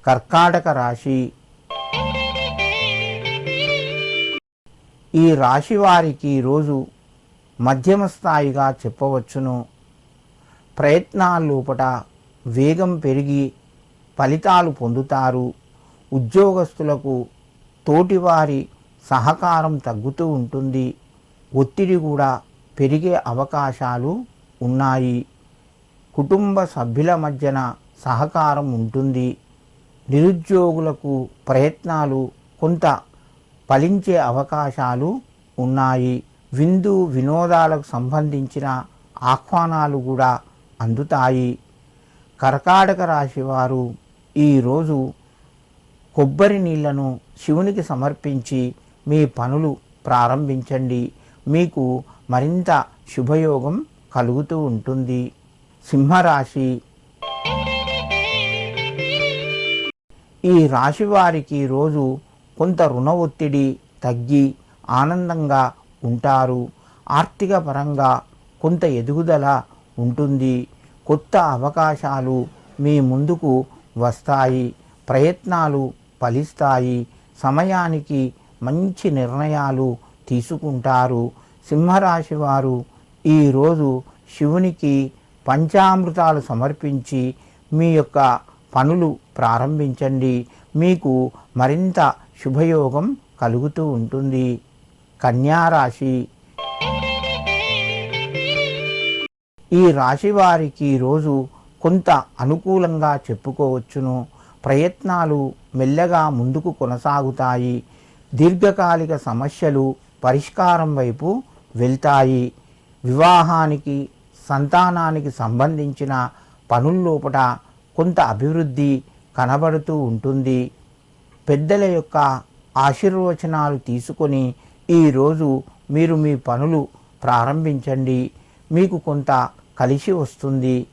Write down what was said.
కర్కాటక రాశి. ఈ రాశి వారికి ఈరోజు మధ్యమ స్థాయిగా చెప్పవచ్చును. ప్రయత్నాల లోపట వేగం పెరిగి ఫలితాలు పొందుతారు. ఉద్యోగస్తులకు తోటివారి సహకారం తగ్గుతూ ఉంటుంది. ఒత్తిడి కూడా పెరిగే అవకాశాలు ఉన్నాయి. కుటుంబ సభ్యుల మధ్యన సహకారం ఉంటుంది. నిరుద్యోగులకు ప్రయత్నాలు కొంత ఫలించే అవకాశాలు ఉన్నాయి. విందు వినోదాలకు సంబంధించిన ఆహ్వానాలు కూడా అందుతాయి. కర్కాటక రాశి వారు ఈరోజు కొబ్బరి నీళ్లను శివునికి సమర్పించి మీ పనులు ప్రారంభించండి. మీకు మరింత శుభయోగం కలుగుతూ ఉంటుంది. సింహరాశి. ఈ రాశి వారికి రోజు కొంత రుణ ఒత్తిడి తగ్గి ఆనందంగా ఉంటారు. ఆర్థిక పరంగా కొంత ఎదుగుదల ఉంటుంది. కొత్త అవకాశాలు మీ ముందుకు వస్తాయి. ప్రయత్నాలు ఫలిస్తాయి. సమయానికి మంచి నిర్ణయాలు తీసుకుంటారు. సింహరాశి వారు ఈరోజు శివునికి పంచామృతాలు సమర్పించి మీ యొక్క పనులు ప్రారంభించండి. మీకు మరింత శుభయోగం కలుగుతూ ఉంటుంది. కన్యారాశి. ఈ రాశి వారికి రోజు కొంత అనుకూలంగా చెప్పుకోవచ్చును. ప్రయత్నాలు మెల్లగా ముందుకు కొనసాగుతాయి. దీర్ఘకాలిక సమస్యలు పరిష్కారం వైపు వెళ్తాయి. వివాహానికి సంతానానికి సంబంధించిన పనుల్లోపట కొంత అభివృద్ధి కనబడుతూ ఉంటుంది. పెద్దల యొక్క ఆశీర్వచనాలు తీసుకొని ఈరోజు మీరు మీ పనులు ప్రారంభించండి. మీకు కొంత కలిసి వస్తుంది.